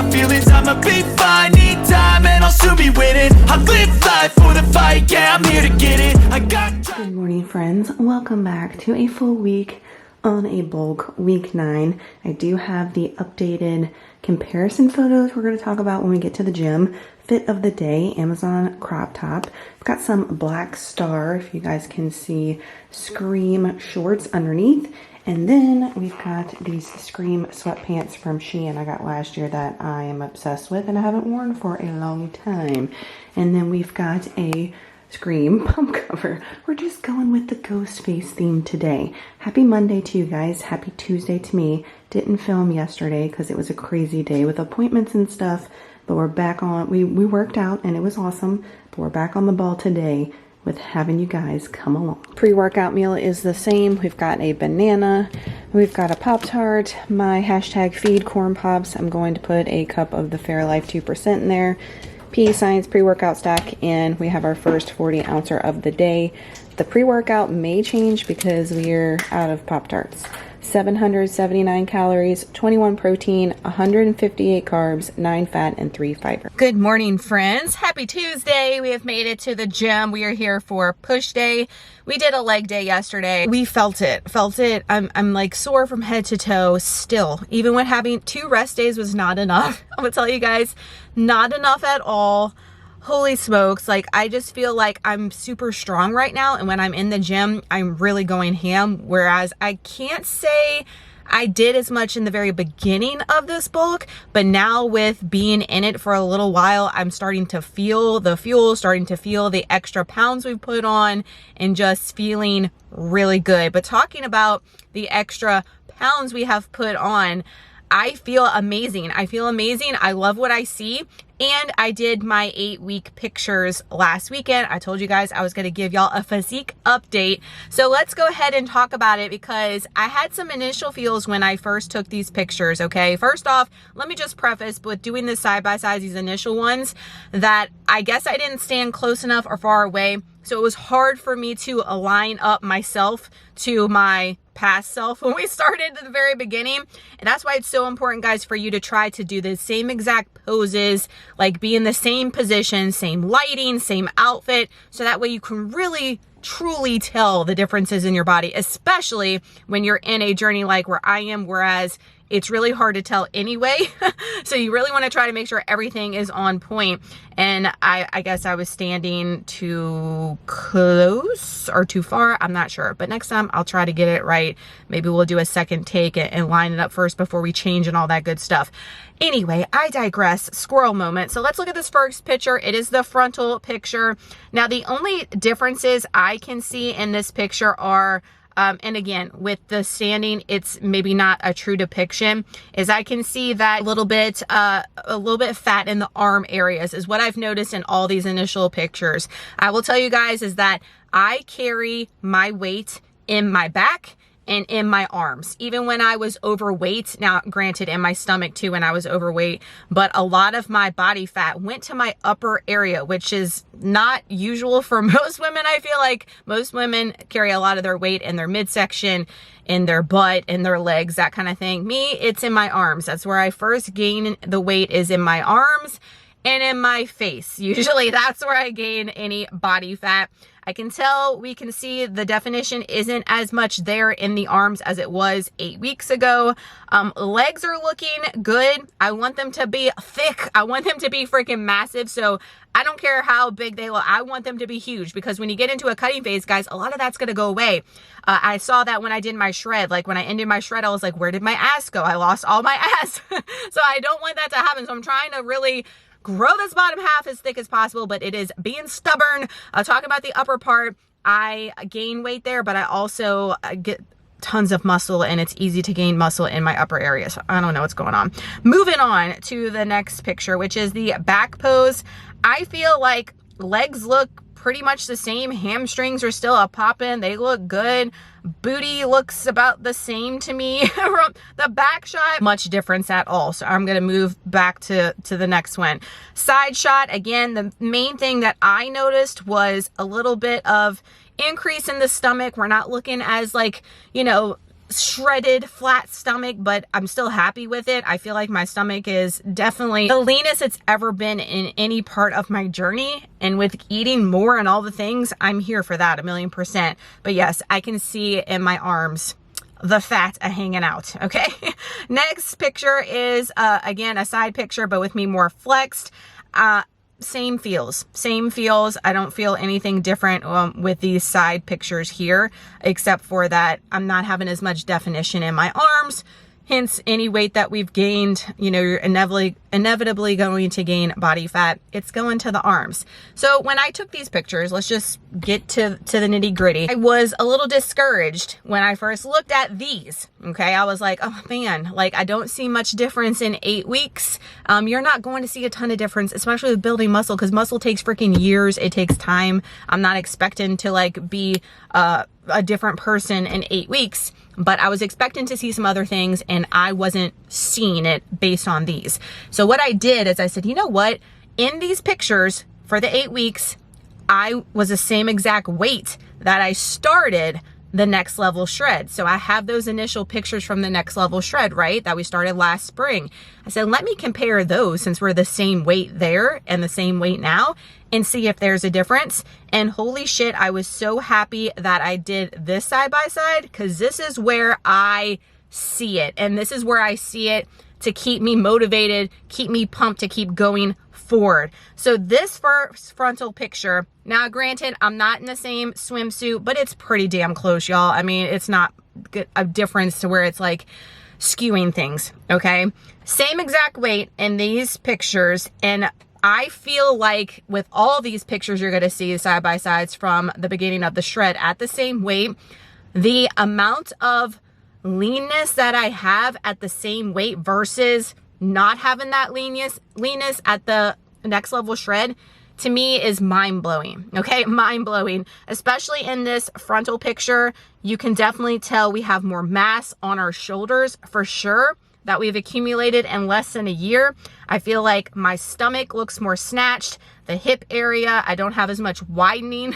my feelings, I'ma be fine. Need time and I'll soon be winning. I live life for the fight, yeah, I'm here to get it. I got Good morning, friends. Welcome back to a full week on a bulk week 9. I do have the updated comparison photos we're going to talk about when we get to the gym. Fit of the day, Amazon crop top. I've got some Black Star, if you guys can see, Scream shorts underneath. And then we've got these Scream sweatpants from Shein I got last year that I am obsessed with and I haven't worn for a long time. And then we've got a Scream pump cover. We're just going with the ghost face theme today. Happy Monday to you guys. Happy Tuesday to me. Didn't film yesterday because it was a crazy day with appointments and stuff. But we're back on. We worked out and it was awesome. But we're back on the ball today with having you guys come along. Pre-workout meal is the same. We've got a banana. We've got a Pop-Tart. My hashtag feed corn pops. I'm going to put a cup of the Fairlife 2% in there. PEScience pre-workout stack, and we have our first 40 ouncer of the day. The pre-workout may change because we're out of Pop-Tarts. 779 calories, 21 protein, 158 carbs, 9 fat, and 3 fiber. Good morning, friends. Happy Tuesday. We have made it to the gym. We are here for push day. We did a leg day yesterday. We felt it. I'm like sore from head to toe still. Even when having 2 rest days was not enough. I'm gonna tell you guys, not enough at all. Holy smokes, like I just feel like I'm super strong right now, and when I'm in the gym I'm really going ham, whereas I can't say I did as much in the very beginning of this bulk, but now with being in it for a little while, I'm starting to feel the fuel, starting to feel the extra pounds we've put on, and just feeling really good. But talking about the extra pounds we have put on, I feel amazing. I love what I see. And I did my 8-week pictures last weekend. I told you guys I was going to give y'all a physique update. So let's go ahead and talk about it because I had some initial feels when I first took these pictures, okay? First off, let me just preface with doing this side by side, these initial ones, that I guess I didn't stand close enough or far away. So it was hard for me to align up myself to my past self when we started at the very beginning. And that's why it's so important, guys, for you to try to do the same exact poses, like be in the same position, same lighting, same outfit, so that way you can really truly tell the differences in your body, especially when you're in a journey like where I am, whereas it's really hard to tell anyway. So you really want to try to make sure everything is on point. And I guess I was standing too close or too far. I'm not sure. But next time I'll try to get it right. Maybe we'll do a second take and line it up first before we change and all that good stuff. Anyway, I digress. Squirrel moment. So let's look at this first picture. It is the frontal picture. Now, the only differences I can see in this picture are and again, with the standing, it's maybe not a true depiction, is I can see that a little bit fat in the arm areas is what I've noticed in all these initial pictures. I will tell you guys is that I carry my weight in my back and in my arms, even when I was overweight. Now, granted, in my stomach too, when I was overweight, but a lot of my body fat went to my upper area, which is not usual for most women. I feel like most women carry a lot of their weight in their midsection, in their butt, in their legs, that kind of thing. Me, it's in my arms. That's where I first gain the weight, is in my arms and in my face. Usually that's where I gain any body fat. I can tell, we can see the definition isn't as much there in the arms as it was 8 weeks ago. Legs are looking good. I want them to be thick. I want them to be freaking massive. So I don't care how big they look. I want them to be huge, because when you get into a cutting phase, guys, a lot of that's going to go away. I saw that when I did my shred. Like when I ended my shred, I was like, where did my ass go? I lost all my ass. So I don't want that to happen. So I'm trying to really grow this bottom half as thick as possible, but it is being stubborn. Talking about the upper part, I gain weight there, but I also get tons of muscle, and it's easy to gain muscle in my upper area. So I don't know what's going on. Moving on to the next picture, which is the back pose. I feel like legs look pretty much the same. Hamstrings are still a poppin'. They look good. Booty looks about the same to me. From the back shot, much difference at all. So I'm going to move back to the next one. Side shot, again, the main thing that I noticed was a little bit of increase in the stomach. We're not looking as, like, you know, shredded flat stomach, but I'm still happy with it. I feel like my stomach is definitely the leanest it's ever been in any part of my journey, and with eating more and all the things, I'm here for that 1,000,000%. But yes, I can see in my arms the fat hanging out. Okay. Next picture is again a side picture, but with me more flexed. Same feels. I don't feel anything different with these side pictures here, except for that I'm not having as much definition in my arms. Hence, any weight that we've gained, you know, you're inevitably going to gain body fat. It's going to the arms. So when I took these pictures, let's just get to the nitty gritty. I was a little discouraged when I first looked at these. Okay. I was like, oh man, like I don't see much difference in 8 weeks. You're not going to see a ton of difference, especially with building muscle, because muscle takes freaking years. It takes time. I'm not expecting to like be a different person in 8 weeks. But I was expecting to see some other things, and I wasn't seeing it based on these. So what I did is I said, you know what? In these pictures for the 8 weeks, I was the same exact weight that I started the Next Level Shred. So I have those initial pictures from the Next Level Shred, right? That we started last spring. I said, let me compare those since we're the same weight there and the same weight now, and see if there's a difference. And holy shit, I was so happy that I did this side by side, because this is where I see it. And this is where I see it to keep me motivated, keep me pumped to keep going forward. So this first frontal picture, now granted, I'm not in the same swimsuit, but it's pretty damn close, y'all. I mean, it's not a difference to where it's like skewing things, okay? Same exact weight in these pictures, and I feel like with all these pictures you're gonna see side by sides from the beginning of the shred at the same weight, the amount of leanness that I have at the same weight versus not having that leanness at the Next Level Shred, to me is mind-blowing. Okay, mind-blowing. Especially in this frontal picture, you can definitely tell we have more mass on our shoulders for sure that we've accumulated in less than a year. I feel like my stomach looks more snatched. The hip area, I don't have as much widening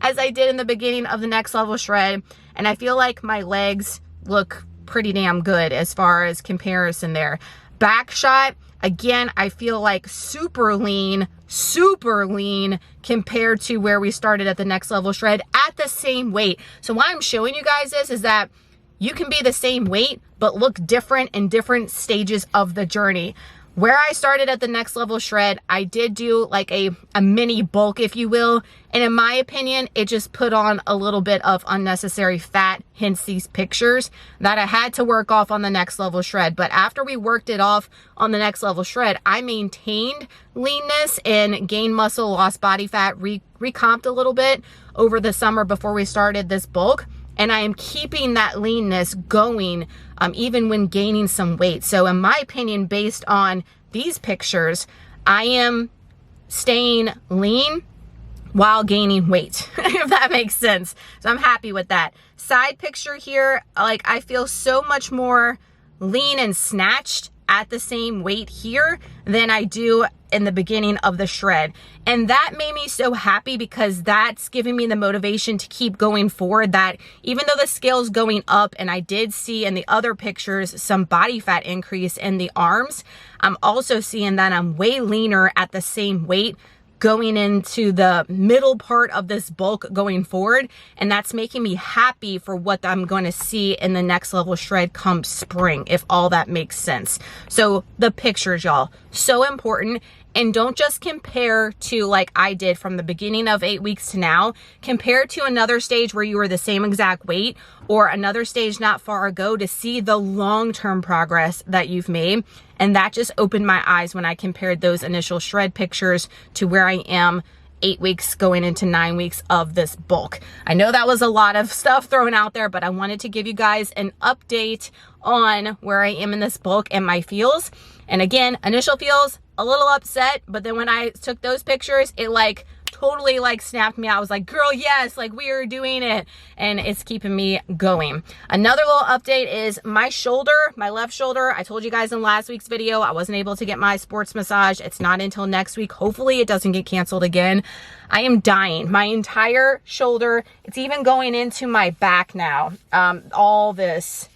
as I did in the beginning of the Next Level Shred. And I feel like my legs look pretty damn good as far as comparison there. Back shot, again, I feel like super lean compared to where we started at the Next Level Shred at the same weight. So why I'm showing you guys this is that you can be the same weight, but look different in different stages of the journey. Where I started at the Next Level Shred, I did do like a mini bulk, if you will. And in my opinion, it just put on a little bit of unnecessary fat, hence these pictures that I had to work off on the Next Level Shred. But after we worked it off on the Next Level Shred, I maintained leanness and gained muscle, lost body fat, recomped a little bit over the summer before we started this bulk. And I am keeping that leanness going even when gaining some weight. So in my opinion, based on these pictures, I am staying lean while gaining weight, if that makes sense. So I'm happy with that. Side picture here, like I feel so much more lean and snatched at the same weight here than I do in the beginning of the shred. And that made me so happy because that's giving me the motivation to keep going forward, that even though the scale's going up and I did see in the other pictures some body fat increase in the arms, I'm also seeing that I'm way leaner at the same weight going into the middle part of this bulk going forward. And that's making me happy for what I'm going to see in the Next Level Shred come spring, if all that makes sense. So the pictures, y'all, so important. And don't just compare to like I did from the beginning of 8 weeks to now. Compare to another stage where you were the same exact weight, or another stage not far ago, to see the long-term progress that you've made. And that just opened my eyes when I compared those initial shred pictures to where I am 8 weeks going into 9 weeks of this bulk. I know that was a lot of stuff thrown out there, but I wanted to give you guys an update on where I am in this bulk and my feels. And again, initial feels, a little upset, but then when I took those pictures, it like totally like snapped me out. I was like, girl, yes, like we are doing it. And it's keeping me going. Another little update is my shoulder, my left shoulder. I told you guys in last week's video, I wasn't able to get my sports massage. It's not until next week. Hopefully it doesn't get canceled again. I am dying. My entire shoulder, it's even going into my back now. All this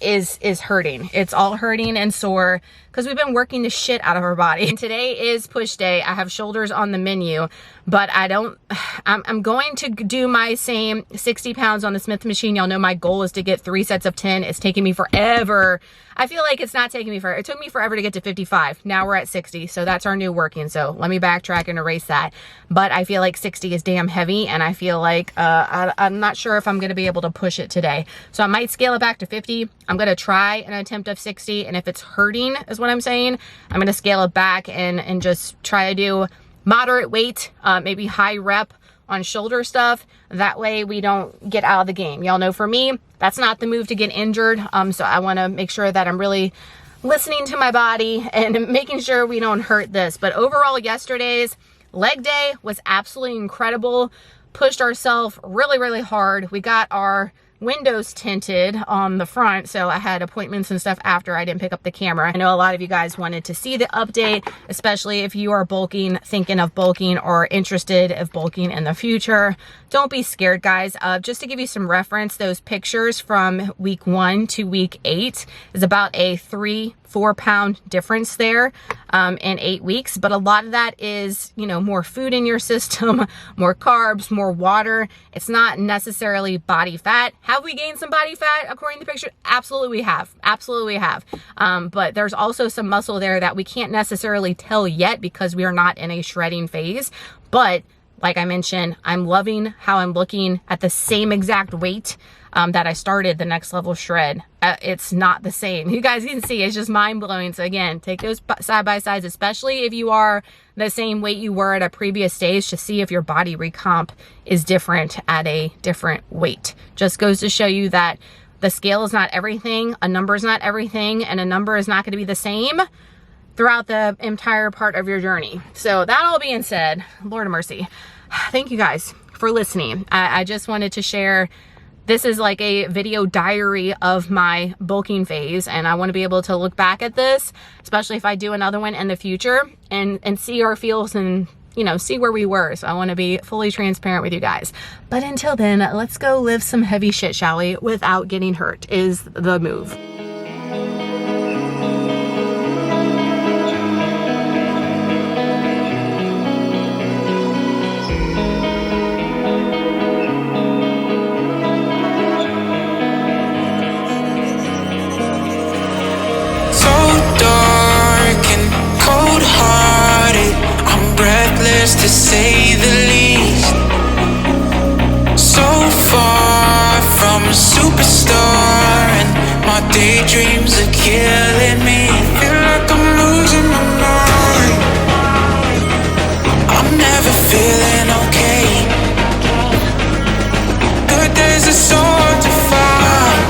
is hurting. It's all hurting and sore because we've been working the shit out of our body. And today is push day. I have shoulders on the menu, but I'm going to do my same 60 pounds on the Smith machine. Y'all know my goal is to get 3 sets of 10. It's taking me forever. I feel like it's not taking me forever. It took me forever to get to 55. Now we're at 60. So that's our new working. So let me backtrack and erase that. But I feel like 60 is damn heavy. And I feel like I'm not sure if I'm going to be able to push it today. So I might scale it back to 50. I'm going to try an attempt of 60. And if it's hurting is what I'm saying, I'm going to scale it back and just try to do moderate weight, maybe high rep on shoulder stuff. That way we don't get out of the game. Y'all know for me, that's not the move to get injured. So I want to make sure that I'm really listening to my body and making sure we don't hurt this. But overall, yesterday's leg day was absolutely incredible. Pushed ourselves really, really hard. We got our windows tinted on the front, so I had appointments and stuff after. I didn't pick up the camera. I know a lot of you guys wanted to see the update, especially if you are bulking, thinking of bulking, or interested of bulking in the future. Don't be scared, guys. Just to give you some reference, those pictures from week 1 to week 8 is about a 3-4 pound difference there in 8 weeks. But a lot of that is, you know, more food in your system, more carbs, more water. It's not necessarily body fat. Have we gained some body fat according to the picture? Absolutely we have. Absolutely we have. But there's also some muscle there that we can't necessarily tell yet because we are not in a shredding phase. But like I mentioned, I'm loving how I'm looking at the same exact weight that I started the next level shred. It's not the same. You guys can see it's just mind blowing. So again, take those side by sides, especially if you are the same weight you were at a previous stage, to see if your body recomp is different at a different weight. Just goes to show you that the scale is not everything, a number is not everything, and a number is not going to be the same throughout the entire part of your journey. So that all being said, Lord of mercy, thank you guys for listening. I just wanted to share. This is like a video diary of my bulking phase, and I want to be able to look back at this, especially if I do another one in the future, and see our feels and, you know, see where we were. So I want to be fully transparent with you guys. But until then, let's go live some heavy shit, shall we? Without getting hurt is the move. To say the least, so far from a superstar, and my daydreams are killing me. Feel like I'm losing my mind. I'm never feeling okay. Good days are so hard to find.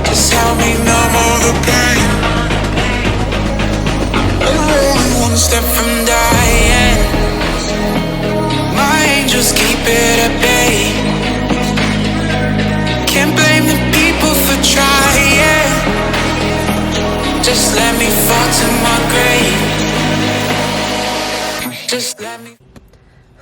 Just help me numb all the pain. I'm only one step from dying. My angels keep it at bay. Can't blame the people for trying. Just let me fall to my grave. Just let me.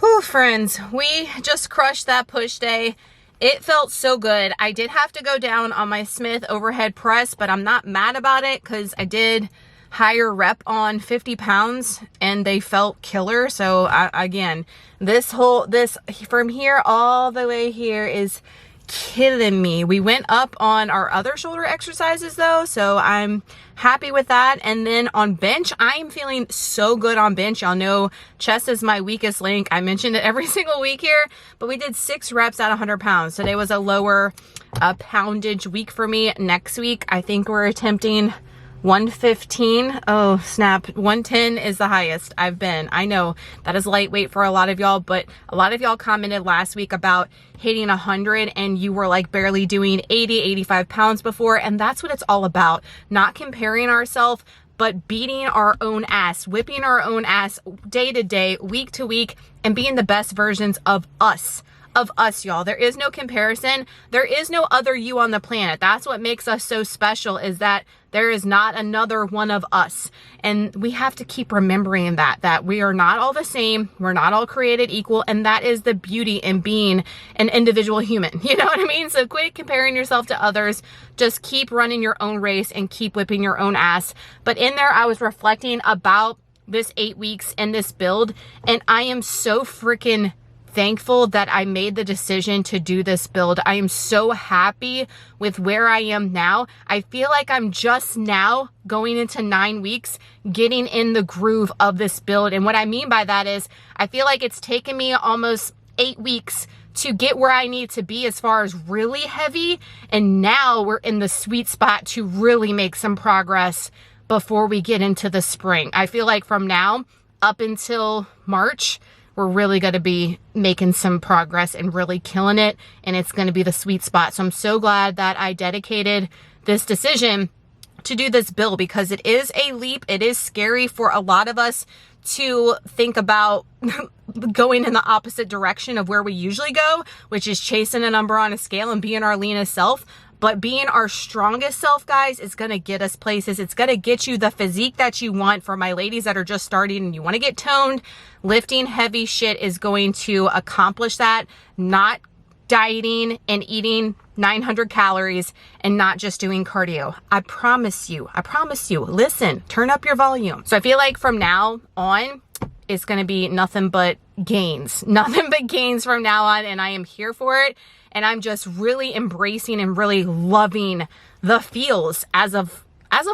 Whew, friends, we just crushed that push day. It felt so good. I did have to go down on my Smith overhead press, but I'm not mad about it because I did higher rep on 50 pounds and they felt killer. So again, this from here all the way here is killing me. We went up on our other shoulder exercises though, so I'm happy with that. And then on bench, I am feeling so good on bench. Y'all know chest is my weakest link. I mentioned it every single week here, but we did 6 reps at 100 pounds. Today was a lower poundage week for me. Next week, I think we're attempting 115. Oh snap, 110 is the highest I've been. I know that is lightweight for a lot of y'all, but a lot of y'all commented last week about hitting 100 and you were like barely doing 80-85 pounds before, and that's what it's all about. Not comparing ourselves, but beating our own ass, whipping our own ass day to day, week to week, and being the best versions of us of us, y'all. There is no comparison. There is no other you on the planet. That's what makes us so special, is that there is not another one of us. And we have to keep remembering that we are not all the same. We're not all created equal. And that is the beauty in being an individual human. You know what I mean? So quit comparing yourself to others. Just keep running your own race and keep whipping your own ass. But in there, I was reflecting about this 8 weeks and this build. And I am so freaking thankful that I made the decision to do this build. I am so happy with where I am now. I feel like I'm just now going into 9 weeks, getting in the groove of this build. And what I mean by that is I feel like it's taken me almost 8 weeks to get where I need to be as far as really heavy. And now we're in the sweet spot to really make some progress before we get into the spring. I feel like from now up until March, we're really going to be making some progress and really killing it. And it's going to be the sweet spot. So I'm so glad that I dedicated this decision to do this build, because it is a leap. It is scary for a lot of us to think about going in the opposite direction of where we usually go, which is chasing a number on a scale and being our leanest self. But being our strongest self, guys, is going to get us places. It's going to get you the physique that you want. For my ladies that are just starting and you want to get toned, lifting heavy shit is going to accomplish that. Not dieting and eating 900 calories and not just doing cardio. I promise you. Listen, turn up your volume. So I feel like from now on, it's going to be nothing but gains. Nothing but gains from now on. And I am here for it. And I'm just really embracing and really loving the feels as of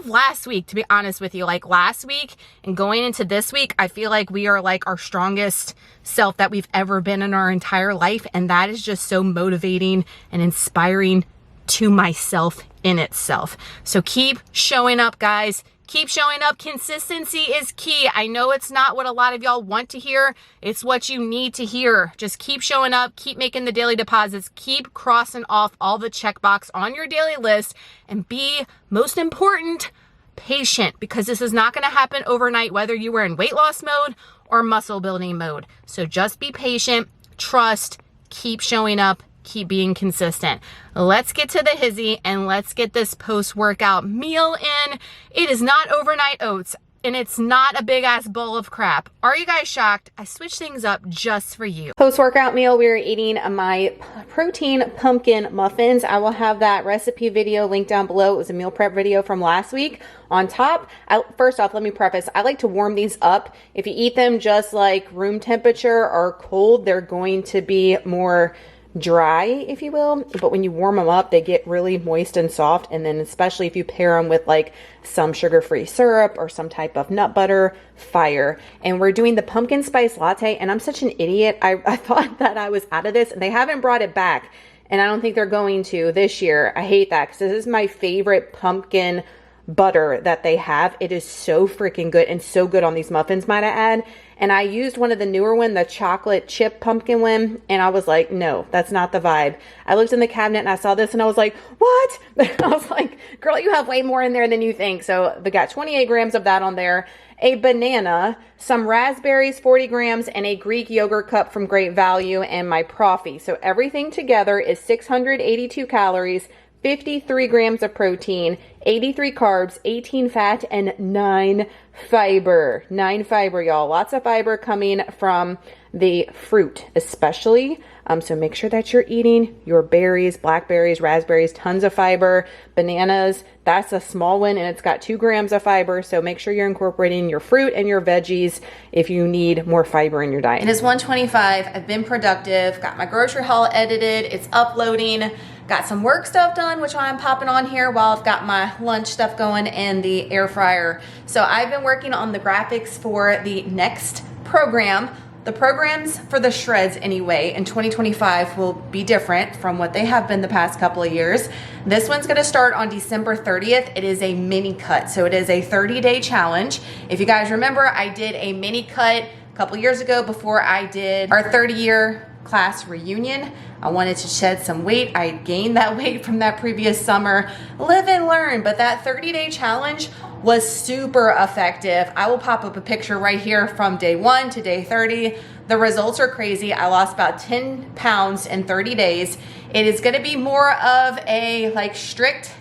last week, to be honest with you. Like last week and going into this week, I feel like we are like our strongest self that we've ever been in our entire life. And that is just so motivating and inspiring to myself in itself. So keep showing up, guys. Keep showing up. Consistency is key. I know it's not what a lot of y'all want to hear. It's what you need to hear. Just keep showing up. Keep making the daily deposits. Keep crossing off all the checkbox on your daily list. And be, most important, patient, because this is not going to happen overnight, whether you were in weight loss mode or muscle building mode. So just be patient, trust, keep showing up, keep being consistent. Let's get to the hizzy and let's get this post-workout meal in. It is not overnight oats and it's not a big ass bowl of crap. Are you guys shocked? I switched things up just for you. Post-workout meal, we are eating my protein pumpkin muffins. I will have that recipe video linked down below. It was a meal prep video from last week. On top, first off, let me preface, I like to warm these up. If you eat them just like room temperature or cold, they're going to be more dry, if you will, but when you warm them up, they get really moist and soft. And then especially if you pair them with like some sugar-free syrup or some type of nut butter, fire. And we're doing the pumpkin spice latte, and I'm such an idiot. I thought that I was out of this, and they haven't brought it back, and I don't think they're going to this year. I hate that, because this is my favorite pumpkin butter that they have. It is so freaking good, and so good on these muffins, might I add. And I used one of the newer one, the chocolate chip pumpkin one, and I was like, no, that's not the vibe. I looked in the cabinet and I saw this and I was like, what? I was like, girl, you have way more in there than you think. So we got 28 grams of that on there, a banana, some raspberries, 40 grams, and a Greek yogurt cup from Great Value, and my Profi. So everything together is 682 calories, 53 grams of protein, 83 carbs, 18 fat, and 9 fiber. 9 fiber, y'all. Lots of fiber coming from the fruit, especially. So make sure that you're eating your berries, blackberries, raspberries, tons of fiber, bananas. That's a small one, and it's got 2 grams of fiber. So make sure you're incorporating your fruit and your veggies if you need more fiber in your diet. It is 1:25. I've been productive. Got my grocery haul edited. It's uploading. Got some work stuff done, which I'm popping on here while I've got my lunch stuff going and the air fryer. So I've been working on the graphics for the next program. The programs for the shreds anyway in 2025 will be different from what they have been the past couple of years. This one's gonna start on December 30th. It is a mini cut, so it is a 30-day challenge. If you guys remember, I did a mini cut a couple years ago before I did our 30-year class reunion. I wanted to shed some weight. I gained that weight from that previous summer. Live and learn, but that 30-day challenge was super effective. I will pop up a picture right here from day 1 to day 30. The results are crazy. I lost about 10 pounds in 30 days. It is gonna be more of a like strict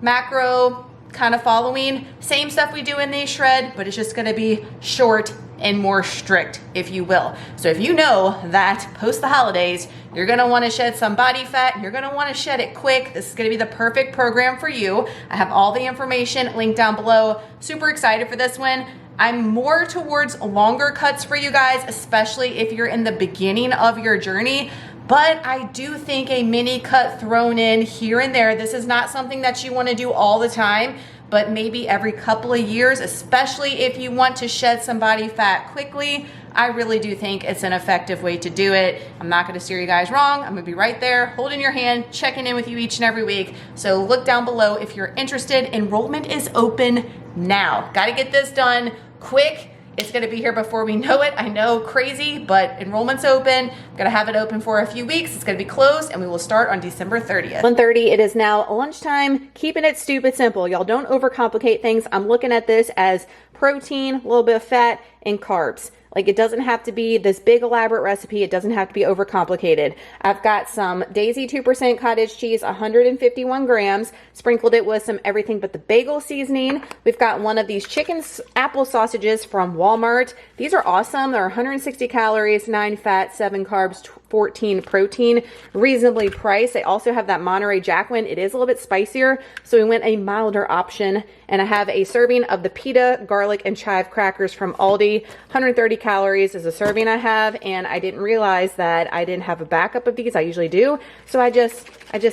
macro kind of following. Same stuff we do in the shred, but it's just gonna be short and more strict, if you will. So if you know that post the holidays, you're gonna wanna shed some body fat, you're gonna wanna shed it quick, this is gonna be the perfect program for you. I have all the information linked down below. Super excited for this one. I'm more towards longer cuts for you guys, especially if you're in the beginning of your journey. But I do think a mini cut thrown in here and there, this is not something that you wanna do all the time, but maybe every couple of years, especially if you want to shed some body fat quickly, I really do think it's an effective way to do it. I'm not gonna steer you guys wrong. I'm gonna be right there, holding your hand, checking in with you each and every week. So look down below if you're interested. Enrollment is open now. Gotta get this done quick. It's gonna be here before we know it. I know, crazy, but enrollment's open. I'm gonna have it open for a few weeks. It's gonna be closed and we will start on December 30th. 1:30, it is now lunchtime. Keeping it stupid simple. Y'all don't overcomplicate things. I'm looking at this as protein, a little bit of fat, and carbs. Like, it doesn't have to be this big elaborate recipe. It doesn't have to be overcomplicated. I've got some Daisy 2% cottage cheese, 151 grams, sprinkled it with some everything but the bagel seasoning. We've got one of these chicken apple sausages from Walmart. These are awesome. They're 160 calories, 9 fat, 7 carbs, 14 protein, reasonably priced. They also have that Monterey Jacqueline. It is a little bit spicier, so we went a milder option. And I have a serving of the pita, garlic, and chive crackers from Aldi. 130 calories is a serving I have, and I didn't realize that I didn't have a backup of these. I usually do, so I just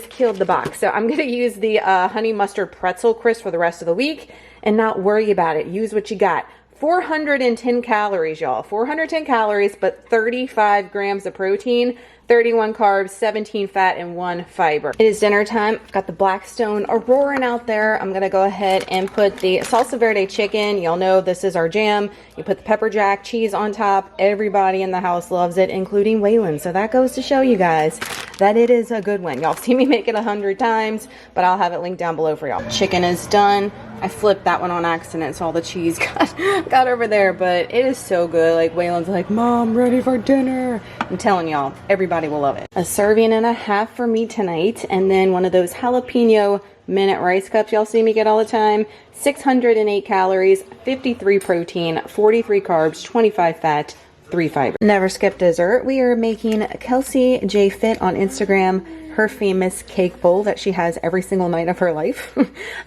killed the box. So I'm gonna use the honey mustard pretzel crisp for the rest of the week and not worry about it. Use what you got. 410 calories, y'all. 410 calories, but 35 grams of protein, 31 carbs, 17 fat, and 1 fiber. It is dinner time. I've got the Blackstone roaring out there. I'm gonna go ahead and put the Salsa Verde chicken. Y'all know this is our jam. You put the pepper jack cheese on top. Everybody in the house loves it, including Waylon. So that goes to show you guys that it is a good one. Y'all see me make it 100 times, but I'll have it linked down below for y'all. Chicken is done. I flipped that one on accident, so all the cheese got over there, but it is so good. Like, Waylon's like, Mom, ready for dinner. I'm telling y'all, everybody will love it. A serving and a half for me tonight, and then one of those jalapeno minute rice cups y'all see me get all the time. 608 calories, 53 protein, 43 carbs, 25 fat, 3 fiber. Never skip dessert. We are making Kelseyjfit on Instagram her famous cake bowl that she has every single night of her life.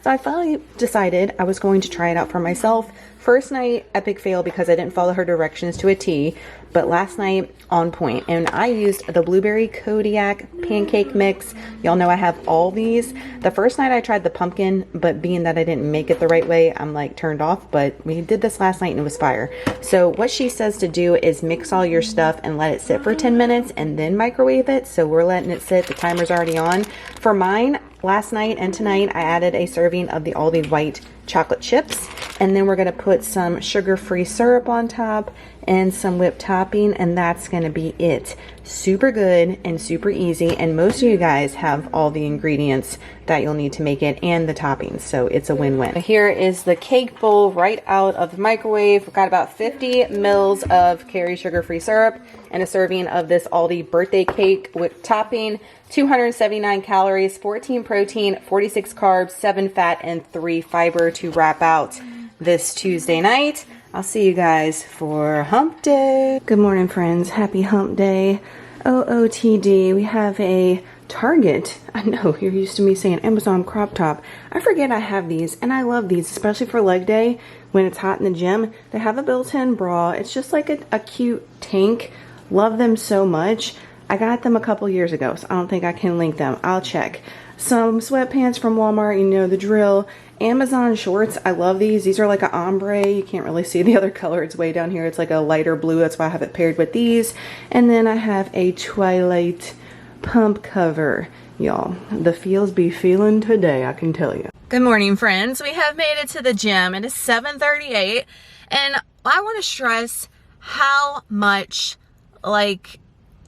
So I finally decided I was going to try it out for myself. First night, epic fail because I didn't follow her directions to a T, but last night, on point. And I used the blueberry Kodiak pancake mix. Y'all know I have all these. The first night I tried the pumpkin, but being that I didn't make it the right way, I'm like turned off, but we did this last night and it was fire. So what she says to do is mix all your stuff and let it sit for 10 minutes and then microwave it. So we're letting it sit. The timer's already on. For mine, last night and tonight, I added a serving of the Aldi white chocolate chips, and then we're gonna put some sugar-free syrup on top and some whipped topping, and that's gonna be it. Super good and super easy, and most of you guys have all the ingredients that you'll need to make it and the toppings, so it's a win-win. Here is the cake bowl right out of the microwave. We've got about 50 mils of Kerry sugar-free syrup and a serving of this Aldi birthday cake with topping. 279 calories, 14 protein, 46 carbs, 7 fat, and 3 fiber to wrap out this Tuesday night. I'll see you guys for hump day. Good morning, friends. Happy hump day. OOTD. We have a Target. I know, you're used to me saying Amazon crop top. I forget I have these, and I love these, especially for leg day when it's hot in the gym. They have a built-in bra. It's just like a cute tank. Love them so much. I got them a couple years ago, so I don't think I can link them. I'll check. Some sweatpants from Walmart, you know the drill. Amazon shorts, I love these. These are like an ombre. You can't really see the other color. It's way down here. It's like a lighter blue. That's why I have it paired with these. And then I have a Twilight pump cover. Y'all, the feels be feeling today, I can tell you. Good morning, friends. We have made it to the gym. It is 7:38, and I want to stress how much, like,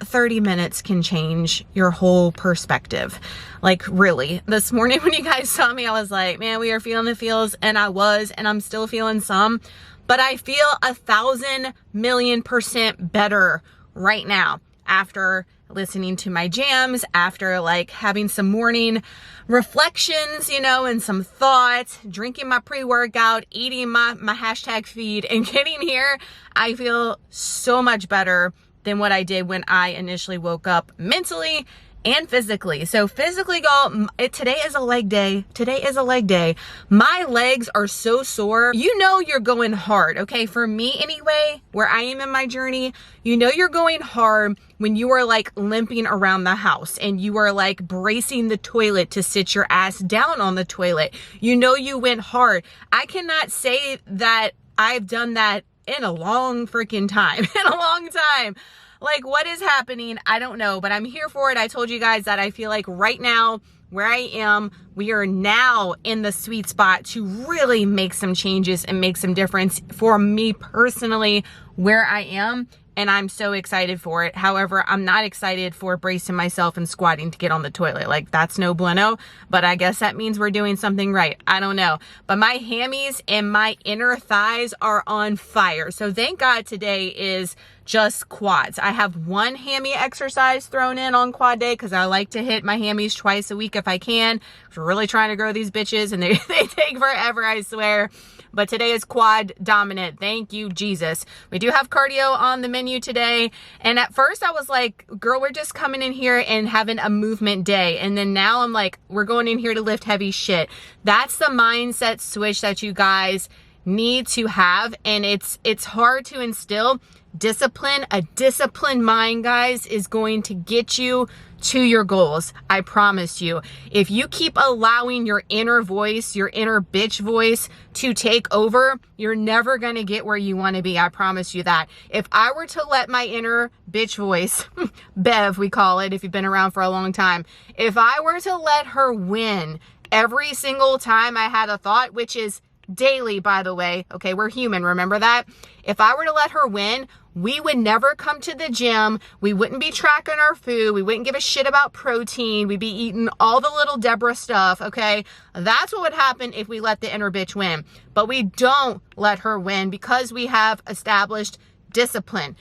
30 minutes can change your whole perspective. Like, really. This morning when you guys saw me, I was like, man, we are feeling the feels, and I was, and I'm still feeling some, but I feel 1,000,000,000% better right now after listening to my jams, after like having some morning reflections, you know, and some thoughts, drinking my pre-workout, eating my hashtag feed, and getting here. I feel so much better than what I did when I initially woke up mentally and physically. So physically, y'all, today is a leg day. Today is a leg day. My legs are so sore. You know you're going hard, okay? For me anyway, where I am in my journey, you know you're going hard when you are like limping around the house and you are like bracing the toilet to sit your ass down on the toilet. You know you went hard. I cannot say that I've done that in a long freaking time. In a long time. Like, what is happening? I don't know, but I'm here for it. I told you guys that I feel like right now, where I am, we are now in the sweet spot to really make some changes and make some difference for me personally, where I am. And I'm so excited for it. However, I'm not excited for bracing myself and squatting to get on the toilet. Like, that's no bueno, but I guess that means we're doing something right. I don't know. But my hammies and my inner thighs are on fire. So thank God today is just quads. I have one hammy exercise thrown in on quad day because I like to hit my hammies twice a week if I can. We're really trying to grow these bitches and they take forever, I swear. But today is quad dominant. Thank you, Jesus. We do have cardio on the menu today. And at first I was like, girl, we're just coming in here and having a movement day. And then now I'm like, we're going in here to lift heavy shit. That's the mindset switch that you guys need to have. And it's hard to instill. Discipline, a disciplined mind, guys, is going to get you to your goals. I promise you. If you keep allowing your inner voice, your inner bitch voice to take over, you're never going to get where you want to be. I promise you that. If I were to let my inner bitch voice, Bev, we call it, if you've been around for a long time, if I were to let her win every single time I had a thought, which is daily, by the way, okay, we're human, remember that? If I were to let her win, we would never come to the gym. We wouldn't be tracking our food. We wouldn't give a shit about protein. We'd be eating all the little Deborah stuff, okay? That's what would happen if we let the inner bitch win. But we don't let her win because we have established discipline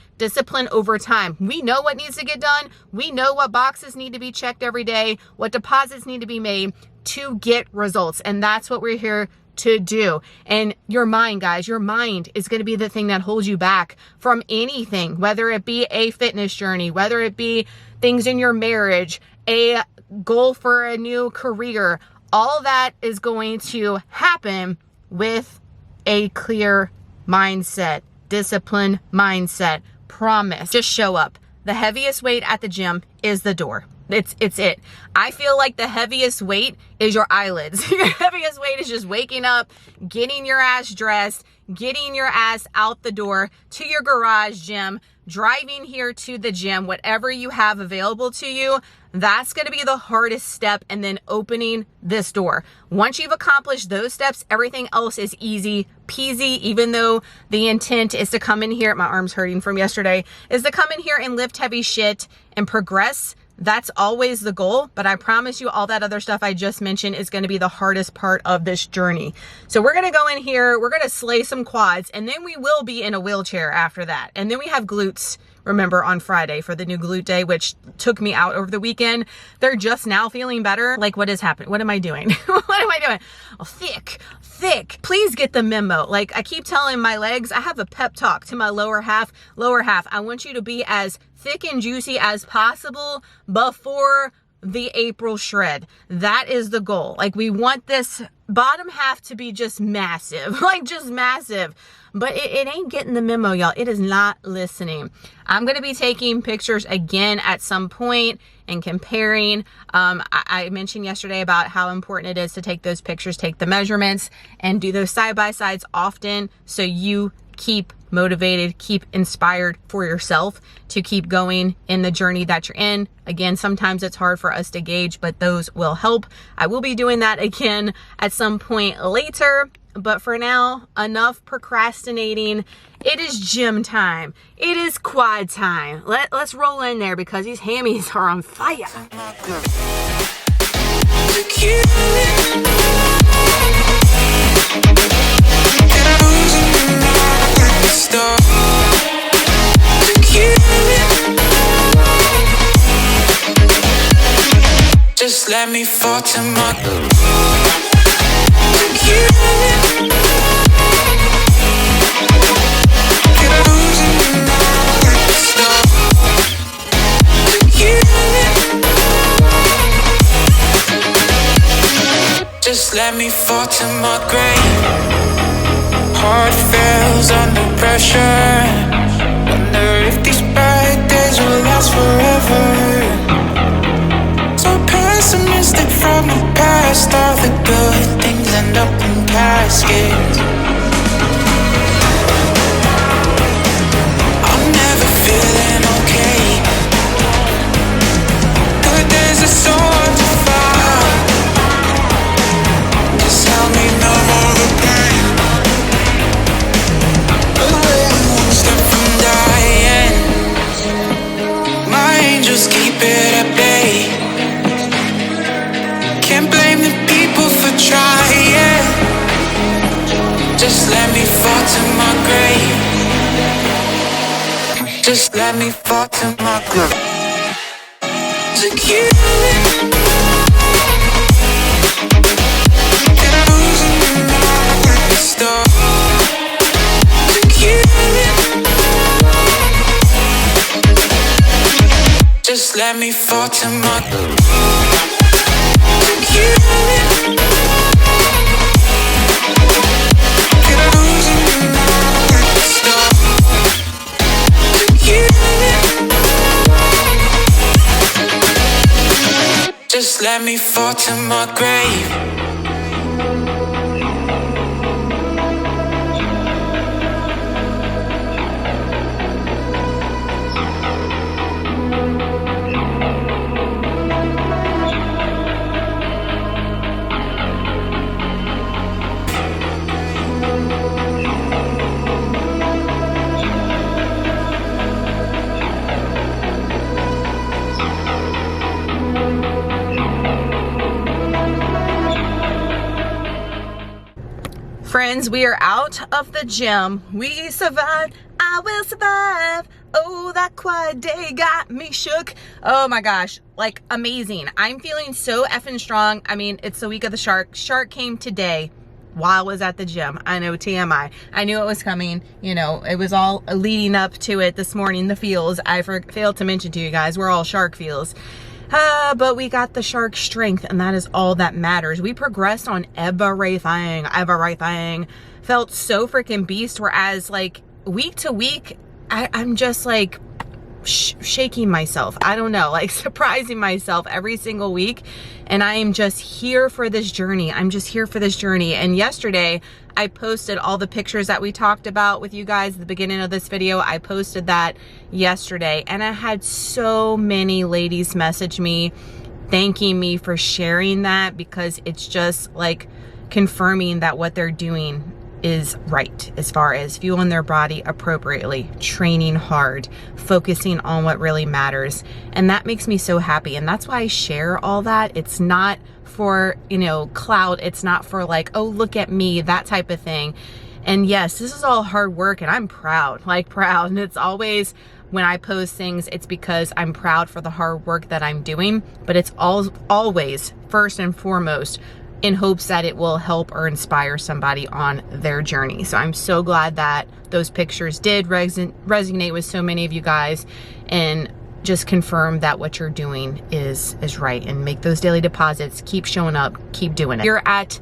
over time. We know what needs to get done. We know what boxes need to be checked every day, what deposits need to be made to get results. And that's what we're here to do. And your mind, guys, your mind is going to be the thing that holds you back from anything, whether it be a fitness journey, whether it be things in your marriage, a goal for a new career. All that is going to happen with a clear mindset, disciplined mindset. Promise. Just show up. The heaviest weight at the gym is the door. It's it. I feel like the heaviest weight is your eyelids. Your heaviest weight is just waking up, getting your ass dressed, getting your ass out the door to your garage gym, driving here to the gym, whatever you have available to you. That's going to be the hardest step, and then opening this door. Once you've accomplished those steps, everything else is easy peasy, even though the intent is to come in here, my arm's hurting from yesterday, is to come in here and lift heavy shit and progress. That's always the goal, but I promise you all that other stuff I just mentioned is going to be the hardest part of this journey. So we're going to go in here, we're going to slay some quads, and then we will be in a wheelchair after that. And then we have glutes, remember, on Friday for the new glute day, which took me out over the weekend. They're just now feeling better. Like, what is happening? What am I doing? What am I doing? Oh, thick. Please get the memo. Like, I keep telling my legs, I have a pep talk to my lower half. I want you to be as thick and juicy as possible before the April shred. That is the goal. Like, we want this bottom half to be just massive, like just massive. But it ain't getting the memo, y'all. It is not listening. I'm going to be taking pictures again at some point and comparing. I mentioned yesterday about how important it is to take those pictures, take the measurements, and do those side-by-sides often so you keep motivated, keep inspired for yourself to keep going in the journey that you're in. Again, sometimes it's hard for us to gauge, but those will help. I will be doing that again at some point later. But for now, enough procrastinating. It is gym time. It is quad time. Let's roll in there because these hammies are on fire. Just let me fall to my Just let me fall to my grave. Heart fails under pressure. Wonder if these bad days will last forever. So pessimistic from the past. All the good things end up in caskets. I'm never feeling okay. Good days are so hard to find. Just help me numb all the pain. One step from dying. My angels keep it at bay. Can't blame the people for trying. Just let me fall to my grave. Just let me fall to my grave. Just let me fall to my Just let me fall to my grave. Friends, we are out of the gym. We survived. I will survive. Oh, that quad day got me shook. Oh my gosh, like amazing. I'm feeling so effing strong. I mean, it's the week of the shark. Shark came today while I was at the gym. I know, TMI. I knew it was coming. You know, it was all leading up to it this morning, the feels. I failed to mention to you guys, we're all shark feels. But we got the shark strength, and that is all that matters. We progressed on everything. Felt so freaking beast, whereas like week to week, I'm just like shaking myself. I don't know, like surprising myself every single week. And I am just here for this journey. I'm just here for this journey. And yesterday I posted all the pictures that we talked about with you guys at the beginning of this video. I posted that yesterday, and I had so many ladies message me thanking me for sharing that, because it's just like confirming that what they're doing is right as far as fueling their body appropriately, training hard, focusing on what really matters. And that makes me so happy. And that's why I share all that. It's not for, you know, clout. It's not for like, oh, look at me, that type of thing. And yes, this is all hard work, and I'm proud, like proud. And it's always, when I post things, it's because I'm proud for the hard work that I'm doing, but it's always first and foremost in hopes that it will help or inspire somebody on their journey. So I'm so glad that those pictures did resonate with so many of you guys, and just confirm that what you're doing is right, and make those daily deposits, keep showing up, keep doing it. You're at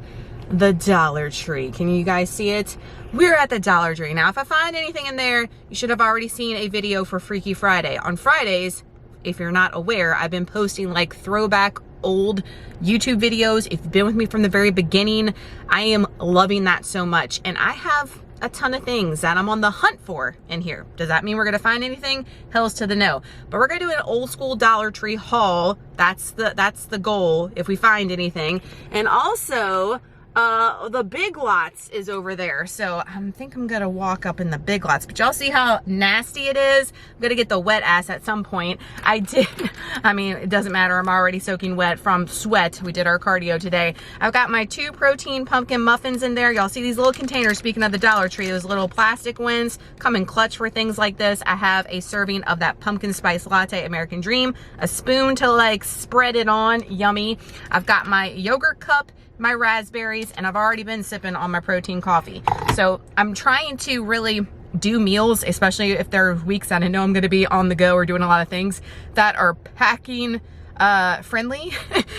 the Dollar Tree. Can you guys see it? We're at the Dollar Tree. Now, if I find anything in there, you should have already seen a video for Freaky Friday. On Fridays, if you're not aware, I've been posting like throwback old YouTube videos. If you've been with me from the very beginning, I am loving that so much. And I have a ton of things that I'm on the hunt for in here. Does that mean we're gonna find anything? Hell's to the no. But we're gonna do an old school Dollar Tree haul. That's the goal, if we find anything. And also, The Big Lots is over there, so I think I'm gonna walk up in the Big Lots, but y'all see how nasty it is? I'm gonna get the wet ass at some point. I mean, it doesn't matter, I'm already soaking wet from sweat. We did our cardio today. I've got my 2 protein pumpkin muffins in there. Y'all see these little containers, speaking of the Dollar Tree, those little plastic ones come in clutch for things like this. I have a serving of that pumpkin spice latte American Dream, a spoon to like spread it on, yummy. I've got my yogurt cup, my raspberries, and I've already been sipping on my protein coffee. So I'm trying to really do meals, especially if there are weeks that I know I'm going to be on the go or doing a lot of things that are packing friendly,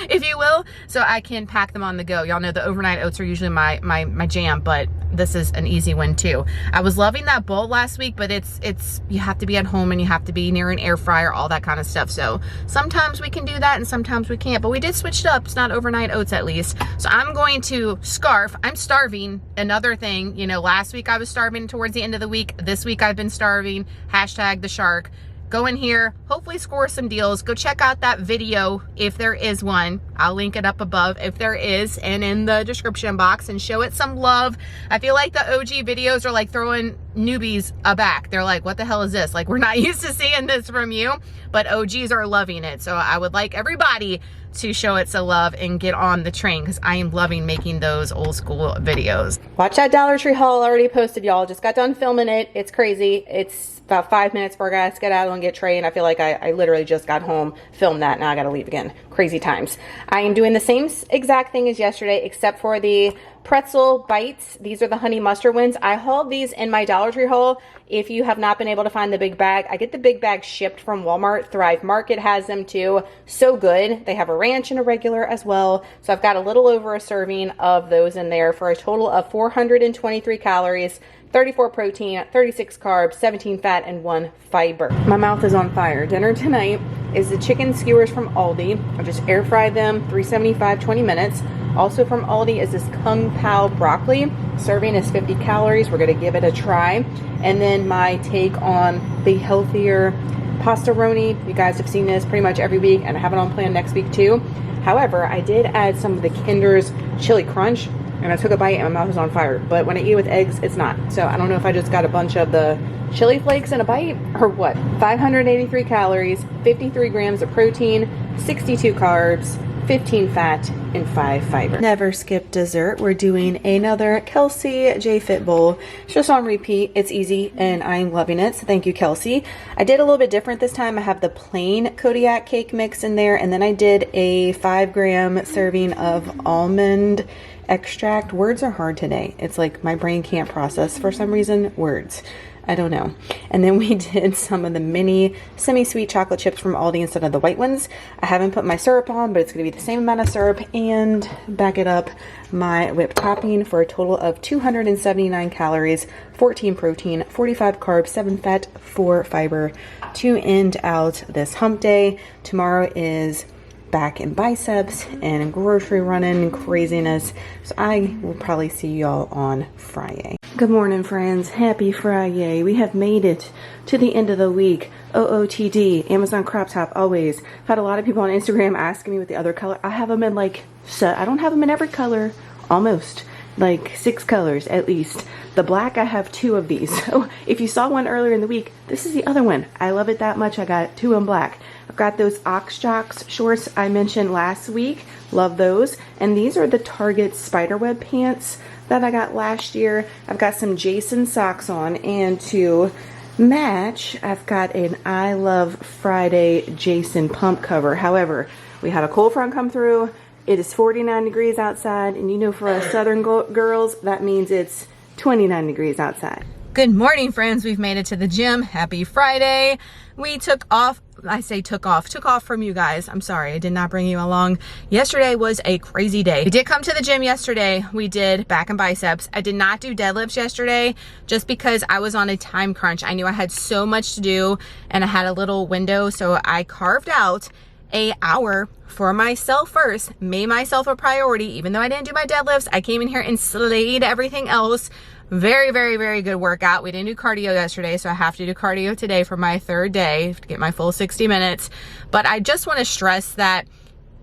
if you will, so I can pack them on the go. Y'all know the overnight oats are usually my jam, but this is an easy one too. I was loving that bowl last week, but it's you have to be at home and you have to be near an air fryer, all that kind of stuff. So sometimes we can do that and sometimes we can't, but we did switch it up. It's not overnight oats at least. So I'm going to scarf. I'm starving. Another thing, you know, last week I was starving towards the end of the week. This week I've been starving. Hashtag the shark. Go in here, hopefully score some deals. Go check out that video if there is one. I'll link it up above if there is, and in the description box, and show it some love. I feel like the OG videos are like throwing newbies aback. They're like, what the hell is this? Like, we're not used to seeing this from you, but OGs are loving it. So I would like everybody to show it some love and get on the train, because I am loving making those old school videos. Watch that Dollar Tree haul already posted, y'all. Just got done filming it. It's crazy. It's about 5 minutes before I gotta skedaddle and get Trey, and I feel like I literally just got home, filmed that, now I gotta leave again. Crazy times. I am doing the same exact thing as yesterday, except for the pretzel bites. These are the honey mustard ones. I hauled these in my Dollar Tree haul. If you have not been able to find the big bag, I get the big bag shipped from Walmart. Thrive Market has them too. So good. They have a ranch and a regular as well. So I've got a little over a serving of those in there for a total of 423 calories, 34 protein, 36 carbs, 17 fat, and 1 fiber. My mouth is on fire. Dinner tonight is the chicken skewers from Aldi. I just air fried them, 375, 20 minutes. Also from Aldi is this Kung Pao broccoli. Serving is 50 calories. We're gonna give it a try. And then my take on the healthier pastaroni. You guys have seen this pretty much every week, and I have it on plan next week too. However, I did add some of the Kinder's Chili Crunch, and I took a bite and my mouth is on fire. But when I eat with eggs, it's not. So I don't know if I just got a bunch of the chili flakes in a bite or what. 583 calories, 53 grams of protein, 62 carbs, 15 fat, and 5 fiber. Never skip dessert. We're doing another Kelseyjfit bowl. It's just on repeat. It's easy and I'm loving it. So thank you, Kelsey. I did a little bit different this time. I have the plain Kodiak cake mix in there, and then I did a 5-gram serving of almond extract. Words are hard today. It's like my brain can't process for some reason words. I don't know. And then we did some of the mini semi-sweet chocolate chips from Aldi instead of the white ones. I haven't put my syrup on, but it's going to be the same amount of syrup, and back it up, my whipped topping for a total of 279 calories, 14 protein, 45 carbs, 7 fat, 4 fiber to end out this hump day. Tomorrow is back in biceps and grocery running and craziness, so I will probably see y'all on Friday. Good morning, friends. Happy Friday. We have made it to the end of the week. OOTD, Amazon crop top, always. I've had a lot of people on Instagram asking me what the other color. I have them in like, so I don't have them in every color, almost. Like 6 colors at least. The black, I have 2 of these. So if you saw one earlier in the week, this is the other one. I love it that much. I got 2 in black. I've got those Aoxjox shorts I mentioned last week. Love those. And these are the Target spiderweb pants that I got last year. I've got some Jason socks on, and to match, I've got an I Love Friday Jason pump cover. However, we had a cold front come through. It is 49 degrees outside, and you know, for us southern girls, that means it's 29 degrees outside. Good morning, friends. We've made it to the gym. Happy Friday. We took off. I say took off from you guys. I'm sorry, I did not bring you along. Yesterday was a crazy day. We did come to the gym yesterday. We did back and biceps. I did not do deadlifts yesterday just because I was on a time crunch. I knew I had so much to do and I had a little window, so I carved out an hour for myself first, made myself a priority. Even though I didn't do my deadlifts, I came in here and slayed everything else. Very, very, very good workout. We didn't do cardio yesterday, so I have to do cardio today for my 3rd day to get my full 60 minutes. But I just want to stress that